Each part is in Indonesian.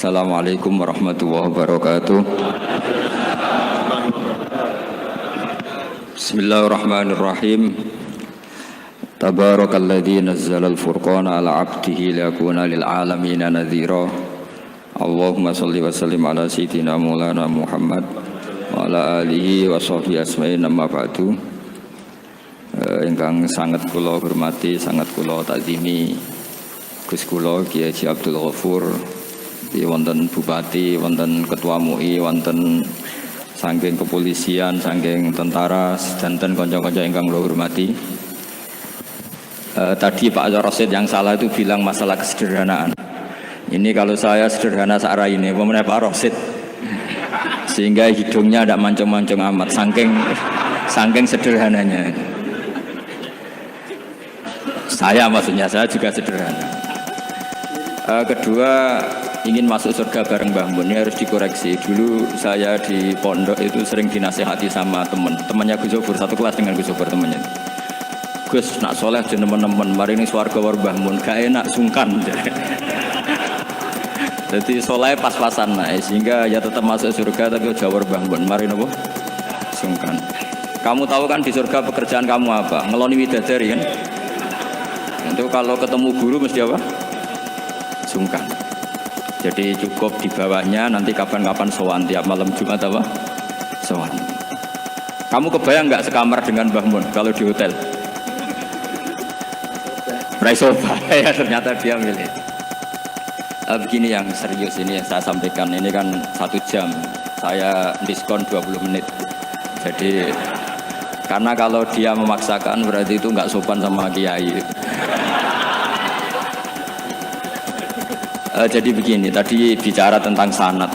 Assalamualaikum warahmatullahi wabarakatuh. Bismillahirrahmanirrahim. Tabarakalladzi nazzala al-furqana ala 'abdihi liyakuna lil 'alamina nadhira. Allahumma shalli wa sallim ala sayyidina Maulana Muhammad wa ala alihi wa sahbihi asma'in, amma ba'du. Ingkang sangat kula hormati, sangat kula takzimi Gus kula Kiai Haji Abdul Ghafur, wonten bupati, wonten ketua MUI, wonten saking kepolisian, saking tentara, danten kanca-kanca ingkang kula hormati. Tadi Pak Rosid yang salah itu bilang masalah kesederhanaan. Ini kalau saya sederhana searah ini, pemenang Pak Rosid, sehingga hidungnya tidak mancung-mancung amat, saking sederhananya. Saya maksudnya, saya juga sederhana. Kedua, ingin masuk surga bareng Mbah Mun, ini harus dikoreksi. Dulu saya di pondok itu sering dinasehati sama temannya Gus Sobur, satu kelas dengan Gus Sobur temannya. Gus, nak soleh aja teman-teman, mari ini swarga war Mbah Mun, gak enak sungkan. Jadi soleh pas-pasan naik, sehingga ya tetap masuk surga tapi jawar Mbah Mun, mari nopo sungkan. Kamu tahu kan di surga pekerjaan kamu apa? Ngeloni widadari kan? Itu kalau ketemu guru mesti apa? Sungkan. Jadi cukup di bawahnya, nanti kapan-kapan sowan tiap malam Jumat apa? Sowan. Kamu kebayang nggak sekamar dengan Mbah Mun kalau di hotel? Raisoba, ya ternyata dia milih. Begini yang serius ini yang saya sampaikan, ini kan 1 jam, saya diskon 20 menit. Jadi karena kalau dia memaksakan berarti itu nggak sopan sama kiai. Jadi begini, tadi bicara tentang sanad.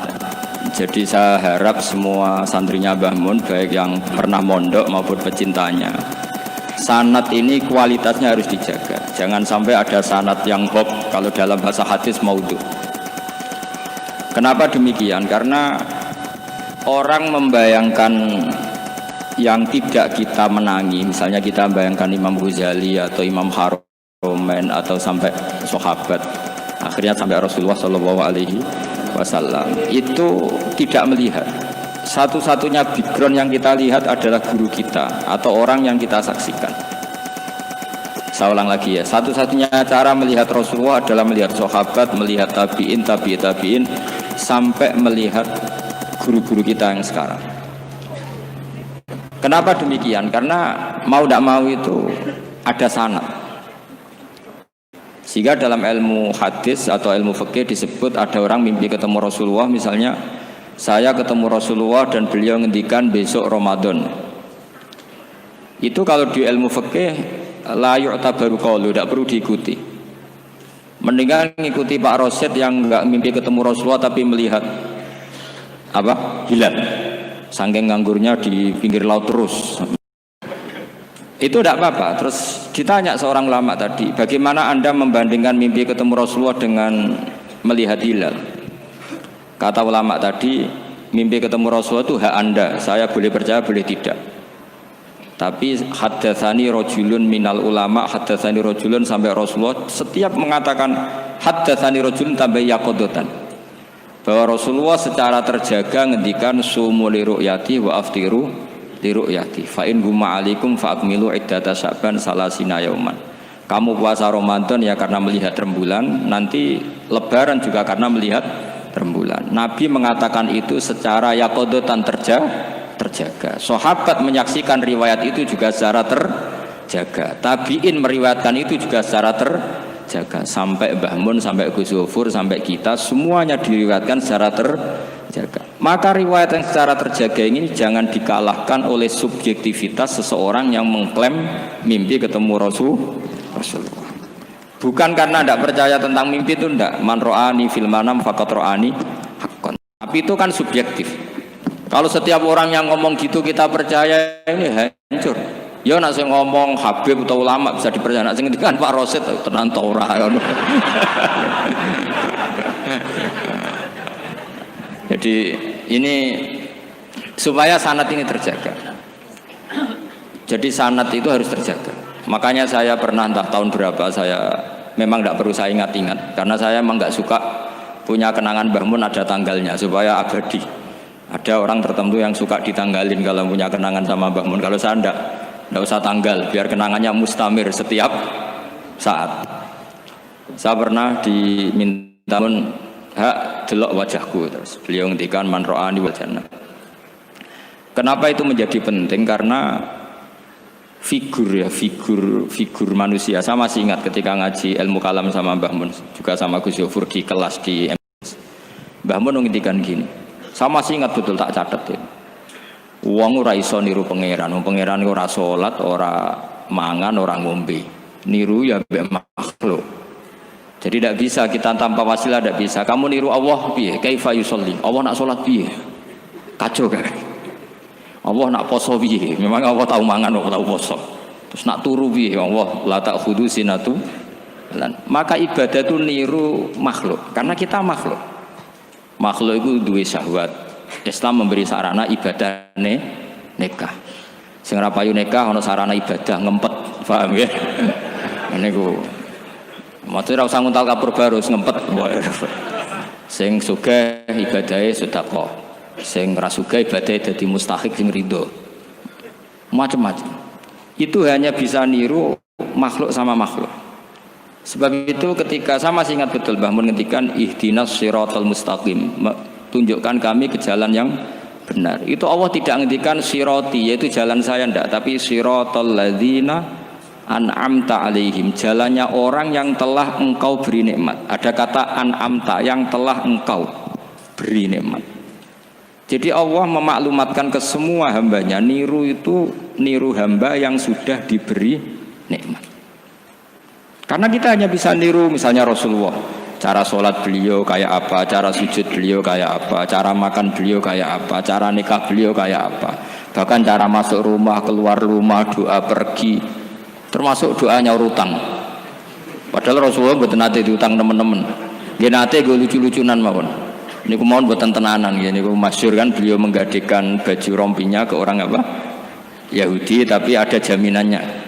Jadi saya harap semua santrinya Mbah Mun, baik yang pernah mondok maupun pecintanya, sanad ini kualitasnya harus dijaga. Jangan sampai ada sanad yang hoax, kalau dalam bahasa hadis maudhu. Kenapa demikian? Karena orang membayangkan yang tidak kita menangi, misalnya kita membayangkan Imam Ghazali atau Imam Haromen atau sampai sahabat, akhirnya sampai Rasulullah SAW, itu tidak melihat. Satu-satunya background yang kita lihat adalah guru kita atau orang yang kita saksikan. Saya ulang lagi ya, satu-satunya cara melihat Rasulullah adalah melihat sahabat, melihat tabi'in, tabi'in, sampai melihat guru-guru kita yang sekarang. Kenapa demikian? Karena mau tidak mau itu ada sanad. Sehingga dalam ilmu hadis atau ilmu fikih disebut ada orang mimpi ketemu Rasulullah, misalnya saya ketemu Rasulullah dan beliau ngendikan besok Ramadan. Itu kalau di ilmu fikih la yu'tabaru qaulu, tidak perlu diikuti. Mendingan ngikuti Pak Rosid yang enggak mimpi ketemu Rasulullah tapi melihat apa? Hilal. Saking nganggurnya di pinggir laut terus. Itu tidak apa-apa. Terus ditanya seorang ulama tadi, bagaimana Anda membandingkan mimpi ketemu Rasulullah dengan melihat hilal? Kata ulama tadi, mimpi ketemu Rasulullah itu hak Anda, saya boleh percaya boleh tidak. Tapi haddatsani rajulun minal ulama, haddatsani rajulun, sampai Rasulullah setiap mengatakan haddatsani rajulun tambah yaqadatan, bahwa Rasulullah secara terjaga ngendikan sumu li ru'yati wa aftiru li ru'yati fa in gumma alaikum fa akmilu iddata sya'ban salasina yauman. Kamu puasa Ramadan ya karena melihat rembulan, nanti lebaran juga karena melihat rembulan. Nabi mengatakan itu secara yaqadatan terjaga. Sahabat menyaksikan riwayat itu juga secara terjaga. Tabi'in meriwayatkan itu juga secara terjaga. Sampai Mbah Mun, sampai Gus Sobur, sampai kita semuanya diriwayatkan secara terjaga. Maka riwayat yang secara terjaga ini jangan dikalahkan oleh subjektivitas seseorang yang mengklaim mimpi ketemu Rasulullah. Bukan karena tidak percaya tentang mimpi itu, tidak. Man ro'ani fil manam faqad ro'ani haqqan. Tapi itu kan subjektif. Kalau setiap orang yang ngomong gitu kita percaya, ini hancur. Ya nak saya ngomong Habib atau ulama bisa dipercaya, nak sing ngendikan Pak Rosid tenan ta ora. Jadi ini supaya sanad ini terjaga. Jadi sanad itu harus terjaga. Makanya saya pernah entah tahun berapa, saya memang tidak perlu saya ingat-ingat karena saya memang nggak suka punya kenangan Mbah Mun ada tanggalnya supaya abadi. Ada orang tertentu yang suka ditanggalin kalau punya kenangan sama Mbah Mun. Kalau saya enggak usah tanggal, biar kenangannya mustamir setiap saat. Saya pernah diminta mun hak delok wajahku, terus beliau ngendikan man ra'ani wal jannah. Kenapa itu menjadi penting? Karena figur manusia. Saya masih ingat ketika ngaji ilmu kalam sama Mbah Mun, juga sama Gus Yofur di kelas di MS. Mbah Mun ngendikan gini. Saya masih ingat betul, tak catat ya. Wong ora iso niru pangeran. Pangeran ora salat, ora mangan, ora ngombe. Niru ya mbek makhluk. Jadi tidak bisa kita tanpa wasilah, tidak bisa. Kamu niru Allah piye? Kaifa yusolli? Allah nak salat piye? Kacau kan? Allah nak poso piye? Memang Allah tahu mangan, Allah tahu poso. Terus nak turu piye? Allah la ta'khudhu sinatu. Maka ibadah itu niru makhluk. Karena kita makhluk. Makhluk itu duwe syahwat. Islam memberi sarana ibadah nikah. Sing ra payu nikah ana sarana ibadah ngempet, paham ya? Niku. Maksudnya ora usah nguntal kapur barus ngempet. Sing sugih ibadahe sedekah. Sing ra sugih ibadahe dadi mustahik sing ridho. Macam-macam. Itu hanya bisa niru makhluk sama makhluk. Sebab itu ketika saya masih ingat betul Mbah Mun ngendikan ihdinas siratal mustaqim, tunjukkan kami ke jalan yang benar. Itu Allah tidak ngendikan sirati yaitu jalan saya ndak, tapi siratal ladzina an'amta alaihim, jalannya orang yang telah engkau beri nikmat. Ada kata an'amta, yang telah engkau beri nikmat. Jadi Allah memaklumatkan ke semua hambanya, niru itu niru hamba yang sudah diberi nikmat. Karena kita hanya bisa niru misalnya Rasulullah, cara sholat beliau kayak apa, cara sujud beliau kayak apa, cara makan beliau kayak apa, cara nikah beliau kayak apa, bahkan cara masuk rumah, keluar rumah, doa pergi, termasuk doa nyaur utang. Padahal Rasulullah mboten nate diutang teman-teman, nggih nate gue lucu-lucunan mawon. Niku mawon mboten tenanan, ya niku masyhur kan beliau menggadekan baju rompinya ke orang apa Yahudi, tapi ada jaminannya.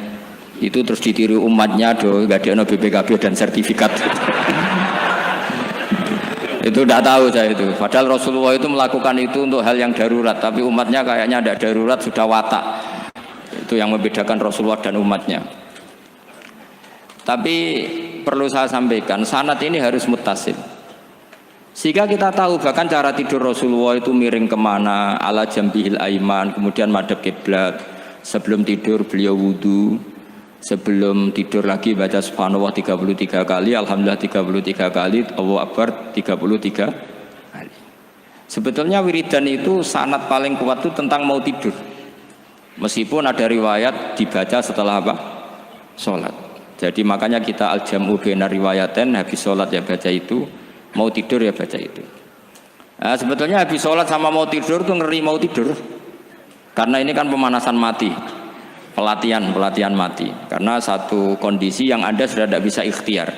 Itu terus ditiru umatnya, gak ada BPKB dan sertifikat. Itu tidak tahu saya itu. Padahal Rasulullah itu melakukan itu untuk hal yang darurat, tapi umatnya kayaknya tidak darurat, sudah watak. Itu yang membedakan Rasulullah dan umatnya. Tapi perlu saya sampaikan, sanad ini harus muttasil. Sehingga kita tahu bahkan cara tidur Rasulullah itu miring kemana, ala jambihil aiman, kemudian madhab kiblat. Sebelum tidur beliau wudu. Sebelum tidur lagi baca subhanallah 33 kali, alhamdulillah 33 kali, Allahu akbar 33 kali. Sebetulnya wiridan itu sanad paling kuat itu tentang mau tidur. Meskipun ada riwayat dibaca setelah apa? Sholat. Jadi makanya kita al-jam'u baina riwayaten, habis sholat ya baca itu, mau tidur ya baca itu. Nah, sebetulnya habis sholat sama mau tidur tuh ngeri mau tidur. Karena ini kan pemanasan mati. Pelatihan mati, karena satu kondisi yang Anda sudah tidak bisa ikhtiar.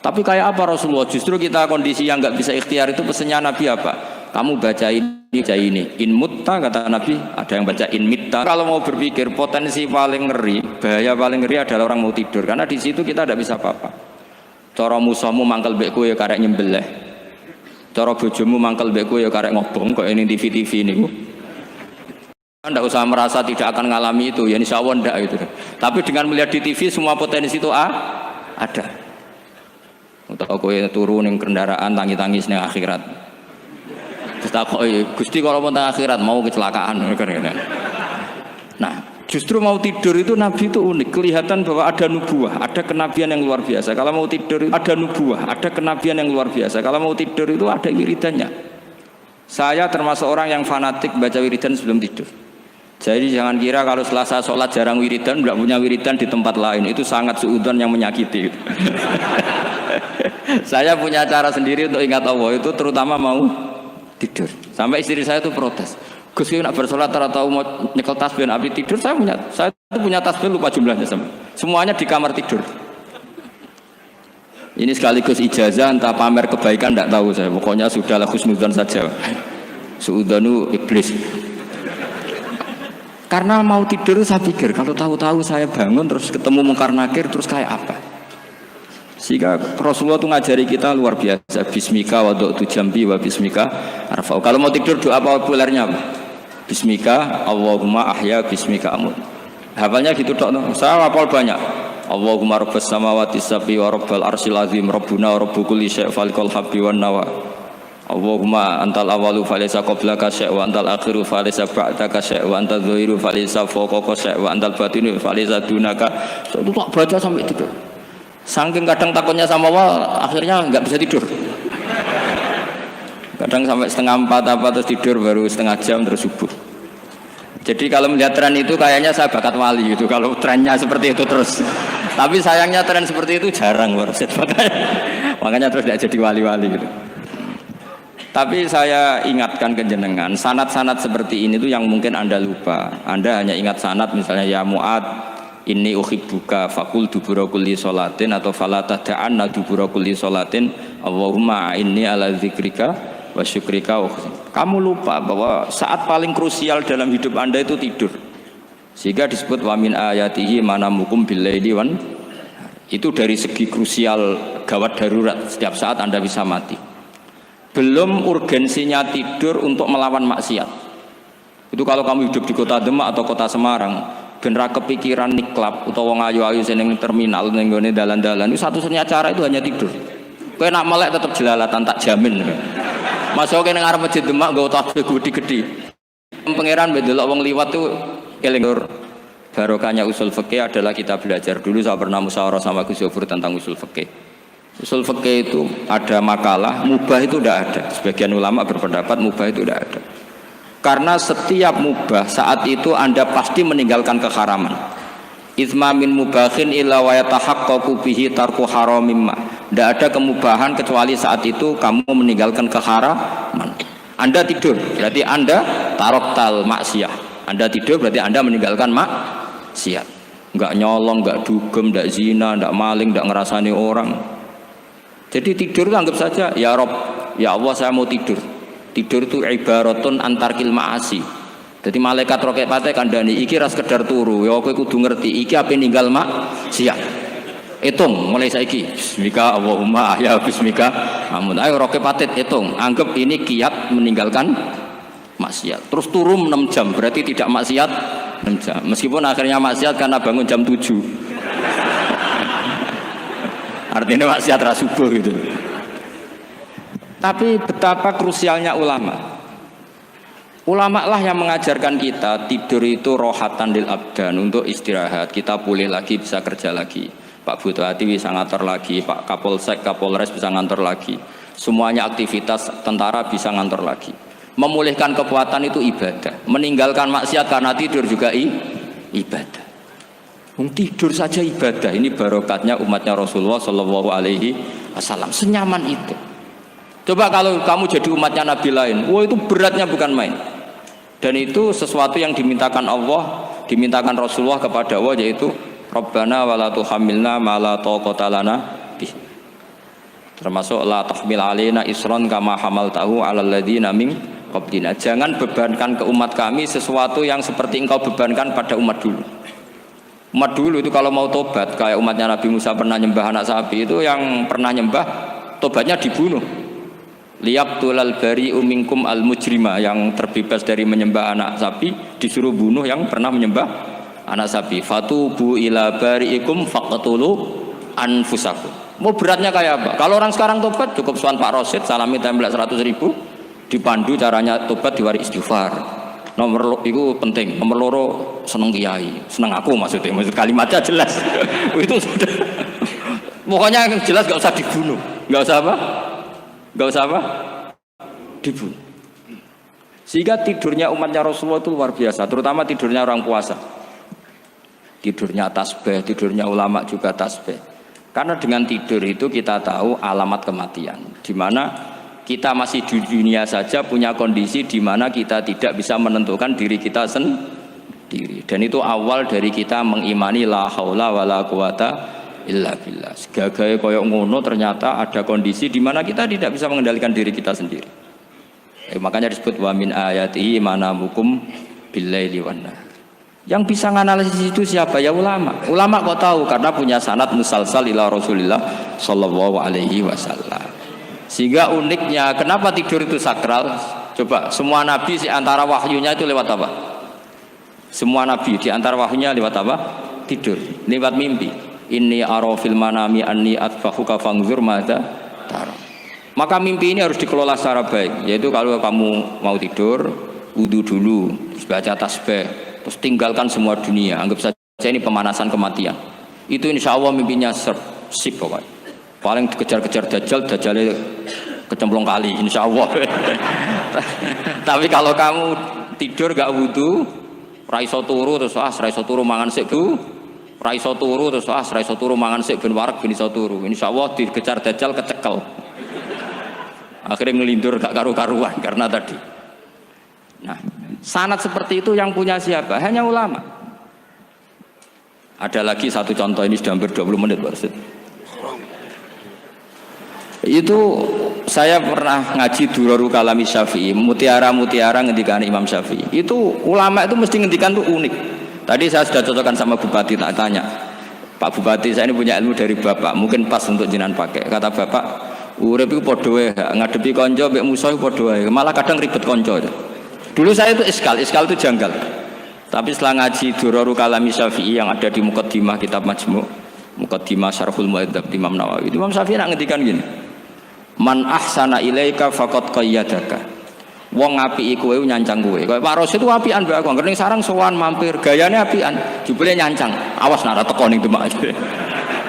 Tapi kayak apa Rasulullah? Justru kita kondisi yang nggak bisa ikhtiar itu pesannya Nabi apa? Kamu baca ini, in mutta kata Nabi, ada yang baca in mitta. Kalau mau berpikir potensi paling ngeri, bahaya paling ngeri adalah orang mau tidur, karena di situ kita tidak bisa apa-apa. Cara musuhmu mangkel bekku ya karek nyembelih, cara bojomu mangkel bekku ya karek ngobong, kok ini TV ini. Anda usah merasa tidak akan mengalami itu, ya insya Allah enggak itu. Tapi dengan melihat di TV semua potensi itu ada. Untuk aku yang turun yang kendaraan tangis-tangis ning akhirat. Terus tak Gusti kalau mau tang akhirat mau kecelakaan. Nah, justru mau tidur itu Nabi itu unik, kelihatan bahwa ada nubuah, ada kenabian yang luar biasa. Kalau mau tidur itu ada nubuah, ada kenabian yang luar biasa. Kalau mau tidur itu ada wiridannya. Saya termasuk orang yang fanatik baca wiridan sebelum tidur. Jadi jangan kira kalau Selasa sholat jarang wiridan, tidak punya wiridan di tempat lain, itu sangat suudzon yang menyakiti. Saya punya cara sendiri untuk ingat Allah itu, terutama mau tidur. Sampai istri saya itu protes. Gus nak bersolat tahu mau nyekel tasbih habis tidur, saya itu punya tasbih lupa jumlahnya semuanya di kamar tidur. Ini sekaligus ijazah entah pamer kebaikan tidak tahu saya. Pokoknya sudahlah husnudzon saja. Suudzonu iblis. Karena mau tidur saya pikir kalau tahu-tahu saya bangun terus ketemu mungkar nakir terus kayak apa? Sehingga Rasulullah itu ngajari kita luar biasa. Bismika wadu'tu jambi wa bismika arfa'u. Kalau mau tidur doa apa populernya apa? Bismika Allahumma ahya bismika amut. Hafalnya gitu tok. Saya hafal banyak. Allahumma rabbas samawati sab'i wa rabbal arsyil azim rabbuna wa rabbu kulli syai' falikal habbi wan nawa. Allahumma antal awalu falaysa qablaka syai' wa antal akhiru falaysa ba'daka syai' wa antal dhahiru falaysa fawqaka syai' wa antal batinu falaysa dunaka. So, itu tak baca sampai tidur. Saking kadang takutnya sama Allah, akhirnya nggak bisa tidur. Kadang sampai 3:30 apa terus tidur baru setengah jam terus subuh. Jadi kalau melihat tren itu kayaknya saya bakat wali gitu. Kalau trennya seperti itu terus. Tapi sayangnya tren seperti itu jarang Warsid. Makanya terus tidak jadi wali-wali gitu. Tapi saya ingatkan ke jenengan, sanad-sanad seperti ini tuh yang mungkin Anda lupa. Anda hanya ingat sanad misalnya ya Mu'ad inni uhibbuka faqul dubura kulli sholatin atau fala tad'anna dubura kulli sholatin Allahumma inni ala dzikrika wa syukrika. Kamu lupa bahwa saat paling krusial dalam hidup Anda itu tidur. Sehingga disebut wa min ayatihi manamukum billaili wan. Itu dari segi krusial gawat darurat, setiap saat Anda bisa mati. Belum urgensinya tidur untuk melawan maksiat. Itu kalau kamu hidup di kota Demak atau kota Semarang, genera kepikiran niklap atau wong ayu-ayu seneng terminal ning gone dalan-dalan itu satu-satunya cara itu hanya tidur. Kowe nak melek tetap jelalatan tak jamin. Masuk kene ngarep masjid Demak nggo tasbih gede-gede. Pangeran ndelok wong liwat tuh eling. Barokahnya usul fikih adalah kita belajar dulu. Saya pernah musyawarah sama Gus Yofur tentang usul fikih. Usul fikih itu ada makalah mubah itu tidak ada. Sebagian ulama berpendapat mubah itu tidak ada. Karena setiap mubah saat itu Anda pasti meninggalkan keharaman. Itsma min mubahin illa wa yatahaqqaqu bihi tarku haramim. Tidak ada kemubahan kecuali saat itu kamu meninggalkan keharaman. Anda tidur, berarti Anda taroktal maksiyah. Anda tidur berarti Anda meninggalkan maksiat. Enggak nyolong, enggak dugem, enggak zina, enggak maling, enggak ngerasani orang. Jadi tidur itu anggap saja ya Rob, ya Allah saya mau tidur. Tidur itu ibaratun antarkil ma'asi. Jadi malaikat roket pate kandhani iki ra sekedar turu, ya kowe kudu ngerti iki ape ninggal maksiat. Hitung mulai saiki. Bismika Allahumma ya bismika. Amun ayo roket pate hitung. Anggap ini kiat meninggalkan maksiat. Terus turun 6 jam berarti tidak maksiat 6 jam. Meskipun akhirnya maksiat karena bangun jam 7. Artinya maksiat ra subuh gitu. Tapi betapa krusialnya ulama. Ulama lah yang mengajarkan kita tidur itu rohatan lil abdan, untuk istirahat. Kita pulih lagi bisa kerja lagi. Pak Butuhati bisa ngantor lagi, Pak Kapolsek, Kapolres bisa ngantor lagi. Semuanya aktivitas tentara bisa ngantor lagi. Memulihkan kekuatan itu ibadah. Meninggalkan maksiat karena tidur juga ibadah. Tidur saja ibadah. Ini barokatnya umatnya Rasulullah Shallallahu Alaihi Wasallam. Senyaman itu. Coba kalau kamu jadi umatnya Nabi lain, wah itu beratnya bukan main. Dan itu sesuatu yang dimintakan Allah, dimintakan Rasulullah kepada Allah, yaitu Rabbana wa la tuhammilna ma la taqata lana bih. Termasuk la tahmil alaina isron kama hamaltahu 'alal ladzina min qablina. Jangan bebankan ke umat kami sesuatu yang seperti engkau bebankan pada umat dulu. Umat dulu itu kalau mau tobat, kayak umatnya Nabi Musa pernah nyembah anak sapi, itu yang pernah nyembah tobatnya dibunuh. Liyaqtulal bari'u minkum al mujrima, yang terbebas dari menyembah anak sapi disuruh bunuh yang pernah menyembah anak sapi. Fatubu ila bari'ikum faqtulu anfusakum. Mau beratnya kayak apa? Kalau orang sekarang tobat cukup soal Pak Rosid salami tembelak 100.000, dipandu caranya tobat diwari istighfar. Nomor itu penting. Nomor loro seneng kiai, seneng aku maksudnya. Maksud kalimatnya jelas. Itu sudah. Pokoknya yang jelas gak usah dibunuh. Gak usah apa? Gak usah apa? Dibunuh. Sehingga tidurnya umatnya Rasulullah itu luar biasa. Terutama tidurnya orang puasa. Tidurnya tasbih, tidurnya ulama juga tasbih. Karena dengan tidur itu kita tahu alamat kematian. Di mana kita masih di dunia saja punya kondisi di mana kita tidak bisa menentukan diri kita sendiri. Dan itu awal dari kita mengimani la haula wala quwata illa billah. Segagai koyok ngono ternyata ada kondisi di mana kita tidak bisa mengendalikan diri kita sendiri. Makanya disebut wa min ayatihi manamukum billaili wan nahar. Yang bisa menganalisis itu siapa? Ya ulama. Ulama kok tahu karena punya sanad musalsal ila Rasulillah sallallahu alaihi wasallam. Sehingga uniknya kenapa tidur itu sakral? Coba semua nabi di antara wahyunya itu lewat apa? Semua nabi di antara wahyunya lewat apa? Tidur, lewat mimpi. Inni ara fil manami anni atbahuka fanzur madza tara. Maka mimpi ini harus dikelola secara baik, yaitu kalau kamu mau tidur, wudu dulu, baca tasbih, terus tinggalkan semua dunia, anggap saja ini pemanasan kematian. Itu insya Allah mimpinya sip pokoknya. Paling dikejar-kejar dajjal, dajjalnya kecemplung kali, insya Allah. Tapi kalau kamu tidur gak wudu, raiso turu terus raiso turu mangan sik bu, raiso turu terus raiso turu mangan sik ben warak ben iso turu. Insya Allah dikejar dajjal kecekel. Akhirnya ngelindur gak karu-karuan karena tadi. Nah, sanad seperti itu yang punya siapa? Hanya ulama. Ada lagi satu contoh, ini sudah hampir 20 menit Pak Ustaz. Itu saya pernah ngaji Durarul Kalami Syafi'i, mutiara-mutiara ngendikan Imam Syafi'i. Itu ulama itu mesti ngendikan tuh unik. Tadi saya sudah cocokkan sama Bupati, tak tanya, Pak Bupati saya ini punya ilmu dari Bapak, mungkin pas untuk jenengan pakai. Kata Bapak, urip iku padha wae, ngadepi kanca mbek musuh iku padha wae. Malah kadang ribet kanca. Dulu saya itu iskal itu janggal. Tapi setelah ngaji Durarul Kalami Syafi'i yang ada di Muqaddimah kitab Majmu', Muqaddimah Syarhul Mu'adzab Imam Nawawi. Imam Syafi'i nak ngendikan gini. Man ahsana ilaika faqad qayyadaka. Wong apiki kowe nyancang kowe. Kaya Pak Rosid itu apian mbek aku. Ngene sarang sowan mampir, gayane apian, jebule nyancang. Awas nak teko ning Demak.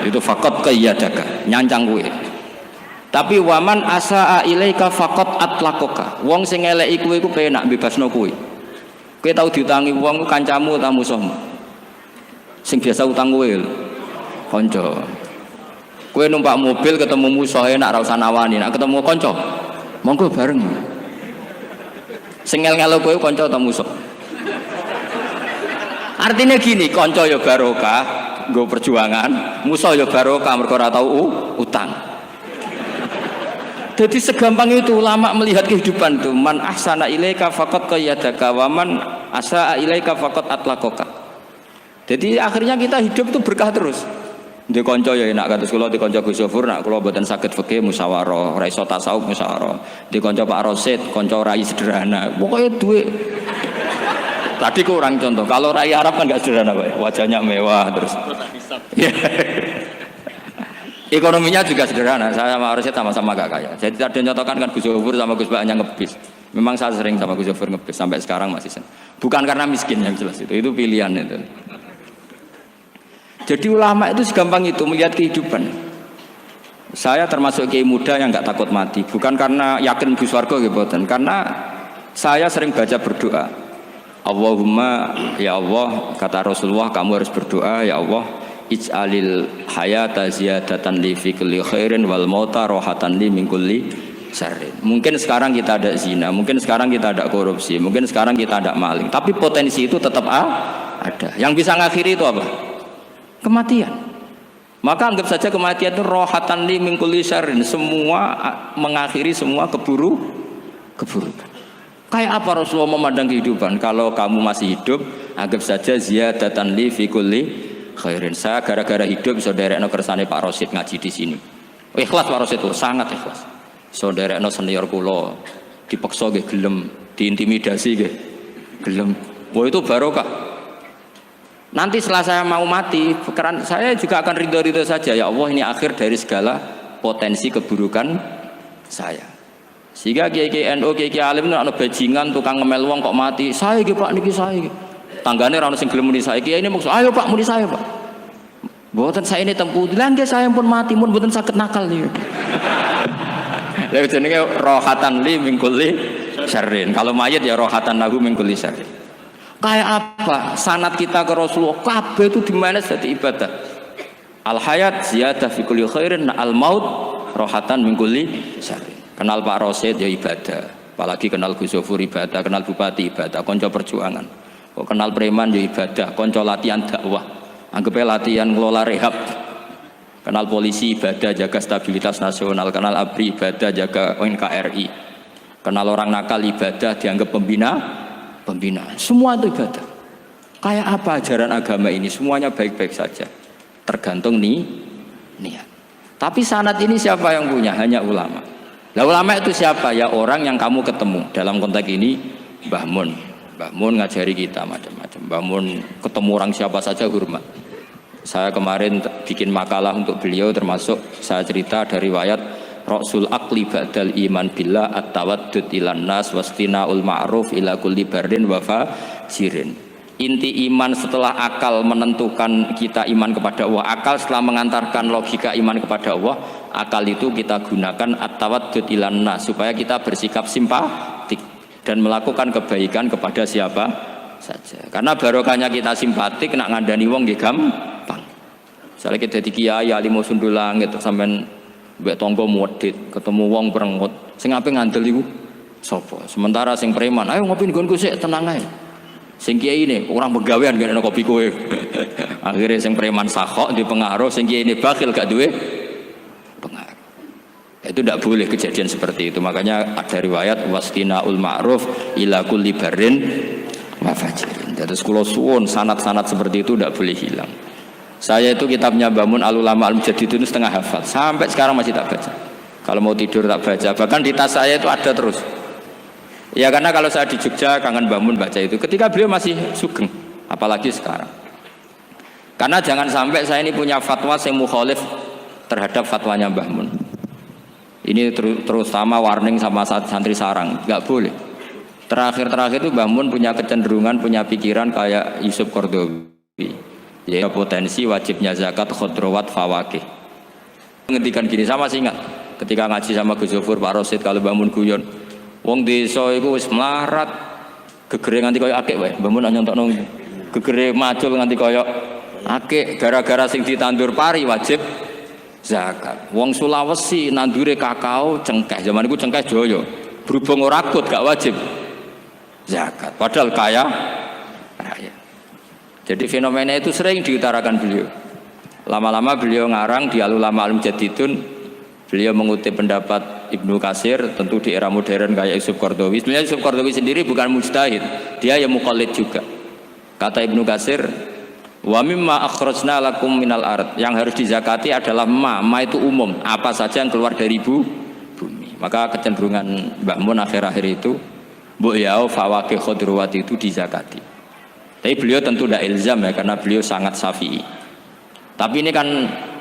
Itu faqad qayyadaka, nyancang kowe. Tapi waman asaa ilaika faqat atlaqaka. Wong sing eleki kowe iku penak bebasno kowe. Kowe tau diutangi wong kancamu ta musuhmu? Sing biasa utang kowe lho. Kanca. Kowe numpak mobil ketemu musuh enak ra usah nawani, nek ketemu kanca monggo bareng. Sing ngel-ngelo kowe kanca ta musuh? Artinya gini, kanca ya barokah, nggo perjuangan, musuh ya barokah mergo ora tau utang. Jadi segampang itu ulama melihat kehidupan tuh. Man ahsana ilaika faqad qayyadaka wa man asaa ilaika faqad atlaqaka. Jadi akhirnya kita hidup itu berkah terus. Di kanca ya enak kados kula di kanca Gus Yofur nak kula mboten saged fikih musyawarah, ra iso tasawuf musyawarah. Di kanca Pak Rosid, kanca rai sederhana. Pokoknya duit. Tadi kurang contoh. Kalau rai Arab kan enggak sederhana, Pak. Wajahnya mewah terus. Ekonominya juga sederhana. Saya sama Rosid sama-sama gak kaya. Jadi ada nyontohkan kan Gus Yofur sama Gus Baknya ngebis. Memang saya sering sama Gus Yofur ngebis sampai sekarang masih sering. Bukan karena miskin yang jelas itu pilihan itu. Jadi ulama itu segampang itu melihat kehidupan. Saya termasuk kiai muda yang nggak takut mati, bukan karena yakin bus warga gitu, karena saya sering baca berdoa. Allahumma ya Allah, kata Rasulullah, kamu harus berdoa ya Allah, ij'alil hayata ziyadatan li fi kulli khairin wal mauta rohatan li min kulli syarrin. Mungkin sekarang kita ada zina, mungkin sekarang kita ada korupsi, mungkin sekarang kita ada maling, tapi potensi itu tetap ada. Yang bisa ngakhiri itu apa? Kematian. Maka anggap saja kematian itu rohatan li min kulli syarrin, semua mengakhiri semua keburukan. Kayak apa Rasulullah memandang kehidupan? Kalau kamu masih hidup, anggap saja ziyadatan li fi kulli khairin. Saya gara-gara hidup bisa derekno kersane Pak Rosid ngaji di sini. Ikhlas Pak Rosid itu sangat ikhlas. So derekno senior kula dipaksa nggih gelem, diintimidasi nggih gelem. Wah itu barokah. Nanti setelah saya mau mati, pikiran saya juga akan ridho-ridho saja. Ya Allah, ini akhir dari segala potensi keburukan saya. Sehingga kiai NU, kiai alim itu ada bajingan, tukang ngemel wong kok mati. Saya gitu Pak, niki saya. Tanggane ra ono sing gelem muni saya. Kiai ini maksud, ayo Pak muni saya Pak. Mboten saya ini tempuh. Lah nggih saya pun mati, mun mboten saged nakal niku. Lha jenenge rohatan li min kulli syarrin. Kalau mayit ya rohatan lahu min kulli syarrin. Kayak apa sanad kita ke Rasulullah? Kabeh itu dimana jadi ibadah. Al hayat ziyadah fi kulli khairin, al maut rohatan min kulli syarrin. Kenal Pak Rosid ya ibadah, apalagi kenal Gus Yofur ibadah, kenal Bupati ibadah, konco perjuangan. Kok kenal preman ya ibadah, konco latihan dakwah, anggapnya latihan ngelola rehab. Kenal polisi ibadah, jaga stabilitas nasional. Kenal ABRI ibadah, jaga NKRI. Kenal orang nakal ibadah, dianggap pembina. Semua itu ibadah. Kayak apa ajaran agama ini? Semuanya baik-baik saja. Tergantung niat. Tapi sanad ini siapa yang punya? Hanya ulama. Lah ulama itu siapa? Ya orang yang kamu ketemu. Dalam konteks ini Mbah Mun. Mbah Mun ngajari kita macam-macam. Mbah Mun ketemu orang siapa saja hormat. Saya kemarin bikin makalah untuk beliau, termasuk saya cerita dari riwayat Rasul Aqli ba'dal iman billah at-tawaddud ilan nas wastina'ul ma'ruf ila kulli bardin wa fajirin. Inti iman setelah akal menentukan kita iman kepada Allah, akal setelah mengantarkan logika iman kepada Allah, akal itu kita gunakan at-tawaddud ilan nas supaya kita bersikap simpatik dan melakukan kebaikan kepada siapa saja. Karena barokahnya kita simpatik nak ngandani wong nggih gampang. Misalnya kita di kiai alim sundulang gitu sampean mbek tangga muwedhit, ketemu wong perengut, sing ape ngandel iku sapa? Sementara sing preman, ayo ngopi nggonku sik tenang ae. Sing kiai ini orang begawean gak ada kopi kowe. Akhirnya sing preman sakhok di pengaruh, sing kiai ini bakhil gak duwe pengaruh. Itu tidak boleh kejadian seperti itu. Makanya ada riwayat wastina'ul ma'ruf ila kulli barrin wa fajirin. Jadi kula suwun sanad-sanad seperti itu tidak boleh hilang. Saya itu kitabnya Mbah Mun Al-Ulama Al-Mujaddid itu setengah hafal. Sampai sekarang masih tak baca. Kalau mau tidur tak baca. Bahkan di tas saya itu ada terus. Ya karena kalau saya di Jogja kangen Mbah Mun baca itu ketika beliau masih sugeng, apalagi sekarang. Karena jangan sampai saya ini punya fatwa yang mukhalif terhadap fatwanya Mbah Mun. Ini terutama warning sama santri sarang, nggak boleh. Terakhir itu Mbah Mun punya kecenderungan, punya pikiran kayak Yusuf Qaradawi. Ya potensi wajibnya zakat khodrowat fawakih. Ngendikan gini, sama masih ingat ketika ngaji sama Gus Zufur Pak Rosid kalau Mbah Mun guyon. Wong desa iku wis melarat, gegere nganti kaya akik wae. Mbah Mun nyontokno gegere macul nganti kaya akik gara-gara sing ditandur pari wajib zakat. Wong Sulawesi nandure kakao cengkeh, zaman iku cengkeh Jaya. Berhubung ora akut gak wajib zakat. Padahal kaya raya. Jadi fenomena itu sering diutarakan beliau. Lama-lama beliau ngarang di Al-Ulama Al-Mujaddidun. Beliau mengutip pendapat Ibnu Katsir, tentu di era modern kayak Yusuf Qaradawi. Sebenarnya Yusuf Qaradawi sendiri bukan mujtahid, dia yang muqallid juga. Kata Ibnu Katsir, wa mimma akhrajna lakum minal ard, yang harus dizakati adalah ma itu umum, apa saja yang keluar dari bumi. Maka kecenderungan Mbah Mun akhir-akhir itu mbok yao fawakih khodrowat itu dizakati. Tapi beliau tentu tidak ilzam ya, karena beliau sangat syafi'i. Tapi ini kan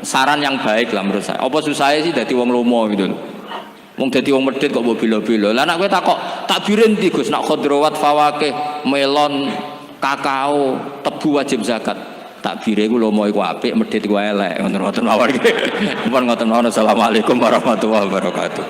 saran yang baik lah menurut saya. Apa susah sih dadi wong lomo gitu. Wong dadi wong medhit kok mbok bilo-bilo. Lah nek kowe takok takbirin ndi Gus, nak khodrowat fawakih, melon, kakao, tebu wajib zakat. Takbire iku lomo iku apik, medhit iku elek. Ngoten mawon iki. Mumpun ngoten mawon. Assalamualaikum warahmatullahi wabarakatuh.